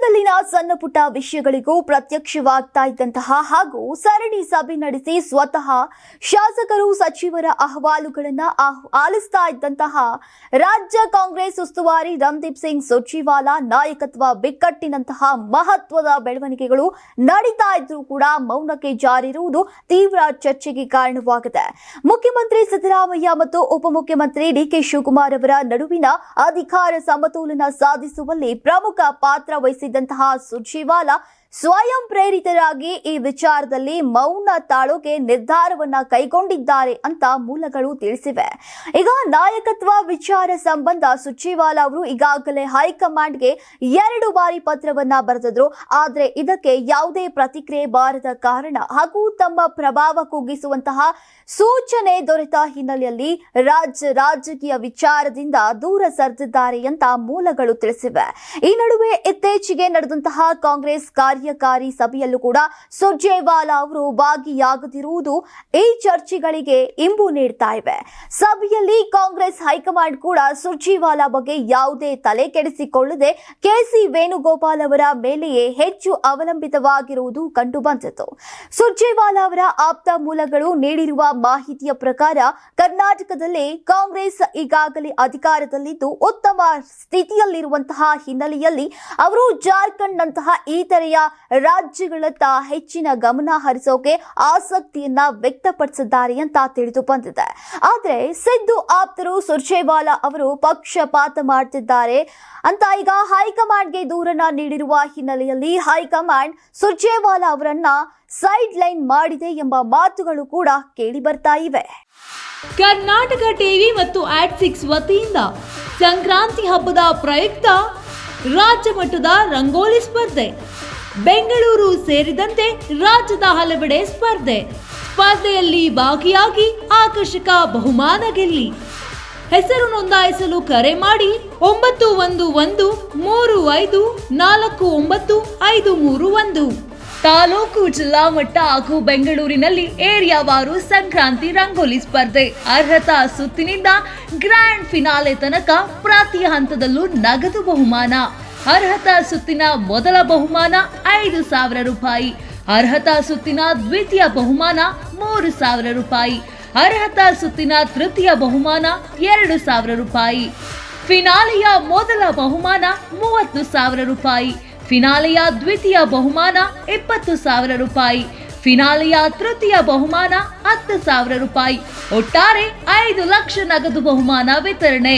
ಪಕ್ಷದಲ್ಲಿನ ಸಣ್ಣ ಪುಟ್ಟ ವಿಷಯಗಳಿಗೂ ಪ್ರತ್ಯಕ್ಷವಾಗ್ತಾ ಇದ್ದಂತಹ ಹಾಗೂ ಸರಣಿ ಸಭೆ ನಡೆಸಿ ಸ್ವತಃ ಶಾಸಕರು ಸಚಿವರ ಅಹವಾಲುಗಳನ್ನು ಆಲಿಸ್ತಾ ಇದ್ದಂತಹ ರಾಜ್ಯ ಕಾಂಗ್ರೆಸ್ ಉಸ್ತುವಾರಿ ರಣದೀಪ್ ಸಿಂಗ್ ಸುರ್ಜೇವಾಲಾ ನಾಯಕತ್ವ ಬಿಕ್ಕಟ್ಟಿನಂತಹ ಮಹತ್ವದ ಬೆಳವಣಿಗೆಗಳು ನಡೀತಾ ಇದ್ರೂ ಕೂಡ ಮೌನಕ್ಕೆ ಜಾರಿರುವುದು ತೀವ್ರ ಚರ್ಚೆಗೆ ಕಾರಣವಾಗಿದೆ. ಮುಖ್ಯಮಂತ್ರಿ ಸಿದ್ದರಾಮಯ್ಯ ಮತ್ತು ಉಪಮುಖ್ಯಮಂತ್ರಿ ಡಿಕೆ ಶಿವಕುಮಾರ್ ಅವರ ನಡುವಿನ ಅಧಿಕಾರ ಸಮತೋಲನ ಸಾಧಿಸುವಲ್ಲಿ ಪ್ರಮುಖ ಪಾತ್ರ ವಹಿಸಿದಂತಹ ಸುರ್ಜೇವಾಲಾ ಸ್ವಯಂ ಪ್ರೇರಿತರಾಗಿ ಈ ವಿಚಾರದಲ್ಲಿ ಮೌನ ತಾಳೋಕೆ ನಿರ್ಧಾರವನ್ನ ಕೈಗೊಂಡಿದ್ದಾರೆ ಅಂತ ಮೂಲಗಳು ತಿಳಿಸಿವೆ. ಈಗ ನಾಯಕತ್ವ ವಿಚಾರ ಸಂಬಂಧ ಸುರ್ಜೇವಾಲಾ ಅವರು ಈಗಾಗಲೇ ಹೈಕಮಾಂಡ್ಗೆ 2 ಬಾರಿ ಪತ್ರವನ್ನ ಬರೆದಿದ್ರು. ಆದ್ರೆ ಇದಕ್ಕೆ ಯಾವುದೇ ಪ್ರತಿಕ್ರಿಯೆ ಬಾರದ ಕಾರಣ ಹಾಗೂ ತಮ್ಮ ಪ್ರಭಾವ ಕುಗ್ಗಿಸುವಂತಹ ಸೂಚನೆ ದೊರೆತ ಹಿನ್ನೆಲೆಯಲ್ಲಿ ರಾಜಕೀಯ ವಿಚಾರದಿಂದ ದೂರ ಸರಿದಿದ್ದಾರೆ ಅಂತ ಮೂಲಗಳು ತಿಳಿಸಿವೆ. ಈ ನಡುವೆ ಇತ್ತೀಚೆಗೆ ನಡೆದಂತಹ ಕಾಂಗ್ರೆಸ್ ಕಾರ್ಯಕಾರಿ ಸಭೆಯಲ್ಲೂ ಕೂಡ ಸುರ್ಜೇವಾಲಾ ಅವರು ಭಾಗಿಯಾಗದಿರುವುದು ಈ ಚರ್ಚೆಗಳಿಗೆ ಇಂಬು ನೀಡ್ತಾ ಇವೆ. ಸಭೆಯಲ್ಲಿ ಕಾಂಗ್ರೆಸ್ ಹೈಕಮಾಂಡ್ ಕೂಡ ಸುರ್ಜೇವಾಲಾ ಬಗ್ಗೆ ಯಾವುದೇ ತಲೆ ಕೆಡಿಸಿಕೊಳ್ಳದೆ ಕೆಸಿ ವೇಣುಗೋಪಾಲ್ ಅವರ ಮೇಲೆಯೇ ಹೆಚ್ಚು ಅವಲಂಬಿತವಾಗಿರುವುದು ಕಂಡು ಬಂದಿತು. ಸುರ್ಜೇವಾಲಾ ಅವರ ಆಪ್ತ ಮೂಲಗಳು ನೀಡಿರುವ ಮಾಹಿತಿಯ ಪ್ರಕಾರ ಕರ್ನಾಟಕದಲ್ಲಿ ಕಾಂಗ್ರೆಸ್ ಈಗಾಗಲೇ ಅಧಿಕಾರದಲ್ಲಿದ್ದು ಉತ್ತಮ ಸ್ಥಿತಿಯಲ್ಲಿರುವಂತಹ ಹಿನ್ನೆಲೆಯಲ್ಲಿ ಅವರು ಜಾರ್ಖಂಡ್ ನಂತಹ ಇತರೆಯ ರಾಜ್ಯಗಳತ್ತ ಹೆಚ್ಚಿನ ಗಮನ ಹರಿಸೋಕೆ ಆಸಕ್ತಿಯನ್ನ ವ್ಯಕ್ತಪಡಿಸಿದ್ದಾರೆ ಅಂತ ತಿಳಿದು ಬಂದಿದೆ. ಆದ್ರೆ ಸಿದ್ದು ಆಪ್ತರು ಸುರ್ಜೇವಾಲಾ ಅವರು ಪಕ್ಷಪಾತ ಮಾಡ್ತಿದ್ದಾರೆ ಅಂತ ಈಗ ಹೈಕಮಾಂಡ್ಗೆ ದೂರನ್ನ ನೀಡಿರುವ ಹಿನ್ನೆಲೆಯಲ್ಲಿ ಹೈಕಮಾಂಡ್ ಸುರ್ಜೇವಾಲಾ ಅವರನ್ನ ಸೈಡ್ ಲೈನ್ ಮಾಡಿದೆ ಎಂಬ ಮಾತುಗಳು ಕೂಡ ಕೇಳಿ ಬರ್ತಾ ಇವೆ. ಕರ್ನಾಟಕ ಟಿವಿ ಮತ್ತು ಆಟ್6 ವತಿಯಿಂದ ಸಂಕ್ರಾಂತಿ ಹಬ್ಬದ ಪ್ರಯುಕ್ತ ರಾಜ್ಯ ಮಟ್ಟದ ರಂಗೋಲಿ ಸ್ಪರ್ಧೆ, ಬೆಂಗಳೂರು ಸೇರಿದಂತೆ ರಾಜ್ಯದ ಹಲವೆಡೆ ಸ್ಪರ್ಧೆಯಲ್ಲಿ ಭಾಗಿಯಾಗಿ ಆಕರ್ಷಕ ಬಹುಮಾನ ಗೆಲ್ಲಿ. ಹೆಸರು ನೋಂದಾಯಿಸಲು ಕರೆ ಮಾಡಿ 9113549531. ತಾಲೂಕು, ಜಿಲ್ಲಾ ಮಟ್ಟ ಹಾಗೂ ಬೆಂಗಳೂರಿನಲ್ಲಿ ಏರಿಯಾವಾರು ಸಂಕ್ರಾಂತಿ ರಂಗೋಲಿ ಸ್ಪರ್ಧೆ. ಅರ್ಹತಾ ಸುತ್ತಿನಿಂದ ಗ್ರ್ಯಾಂಡ್ ಫಿನಾಲೆ ತನಕ ಪ್ರತಿ ಹಂತದಲ್ಲೂ ನಗದು ಬಹುಮಾನ. ಅರ್ಹತಾ ಸುತ್ತಿನ ಮೊದಲ ಬಹುಮಾನ 5,000 ರೂಪಾಯಿ. ಅರ್ಹತಾ ಸುತ್ತಿನ ದ್ವಿತೀಯ ಬಹುಮಾನ 3,000 ರೂಪಾಯಿ. ಅರ್ಹತಾ ಸುತ್ತಿನ ತೃತೀಯ ಬಹುಮಾನ 2,000 ರೂಪಾಯಿ. ಫಿನಾಲೆಯ ಮೊದಲ ಬಹುಮಾನ 30,000 ರೂಪಾಯಿ. ಫಿನಾಲೆಯ ದ್ವಿತೀಯ ಬಹುಮಾನ 20,000 ರೂಪಾಯಿ. ಫಿನಾಲೆಯ ತೃತೀಯ ಬಹುಮಾನ 10,000 ರೂಪಾಯಿ. ಒಟ್ಟಾರೆ 5 ಲಕ್ಷ ನಗದು ಬಹುಮಾನ ವಿತರಣೆ.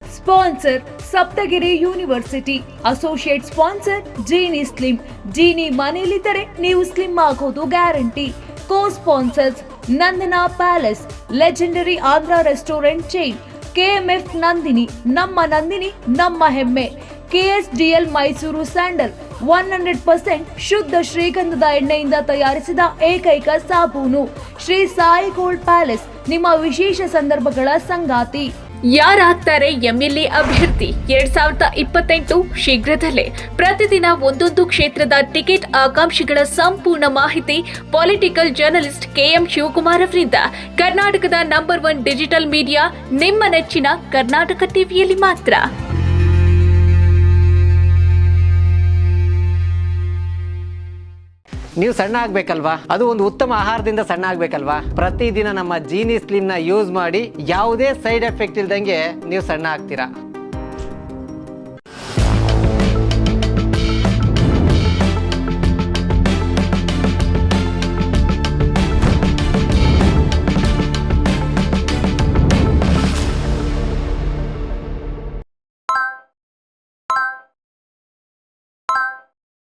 Sponsor Saptagiri university. Associate sponsor Jeeni slim. Jeeni ಮನೆಯಲ್ಲಿದ್ದರೆ ನೀವು ಸ್ಲಿಮ್ ಆಗೋದು guarantee. Co sponsors Nandana palace, legendary Andhra restaurant chain, KMF Nandini, ನಮ್ಮ ಹೆಮ್ಮೆ, ಕೆಎಸ್ಡಿಎಲ್ ಮೈಸೂರು ಸ್ಯಾಂಡಲ್ 100% ಶುದ್ಧ ಶ್ರೀಗಂಧದ ಎಣ್ಣೆಯಿಂದ ತಯಾರಿಸಿದ ಏಕೈಕ ಸಾಬೂನು. ಶ್ರೀ ಸಾಯಿ ಗೋಲ್ಡ್ ಪ್ಯಾಲೇಸ್ ನಿಮ್ಮ ವಿಶೇಷ ಸಂದರ್ಭಗಳ ಸಂಗಾತಿ. ಯಾರಾಗ್ತಾರೆ ಎಂಎಲ್ಎ ಅಭ್ಯರ್ಥಿ 2028 ಶೀಘ್ರದಲ್ಲೇ. ಪ್ರತಿದಿನ ಒಂದೊಂದು ಕ್ಷೇತ್ರದ ಟಿಕೆಟ್ ಆಕಾಂಕ್ಷಿಗಳ ಸಂಪೂರ್ಣ ಮಾಹಿತಿ ಪೊಲಿಟಿಕಲ್ ಜರ್ನಲಿಸ್ಟ್ ಕೆಎಂ ಶಿವಕುಮಾರ್ ಅವರಿಂದ. ಕರ್ನಾಟಕದ ನಂಬರ್ 1 ಡಿಜಿಟಲ್ ಮೀಡಿಯಾ ನಿಮ್ಮ ನೆಚ್ಚಿನ ಕರ್ನಾಟಕ ಟಿವಿಯಲ್ಲಿ ಮಾತ್ರ. ನೀವು ಸಣ್ಣ ಆಗ್ಬೇಕಲ್ವಾ? ಅದು ಒಂದು ಉತ್ತಮ ಆಹಾರದಿಂದ ಸಣ್ಣ ಆಗ್ಬೇಕಲ್ವಾ? ಪ್ರತಿದಿನ ನಮ್ಮ ಜೀನಿ ಸ್ಲಿಮ್ ನ ಯೂಸ್ ಮಾಡಿ ಯಾವುದೇ ಸೈಡ್ ಎಫೆಕ್ಟ್ ಇಲ್ದಂಗೆ ನೀವು ಸಣ್ಣ ಆಗ್ತೀರಾ.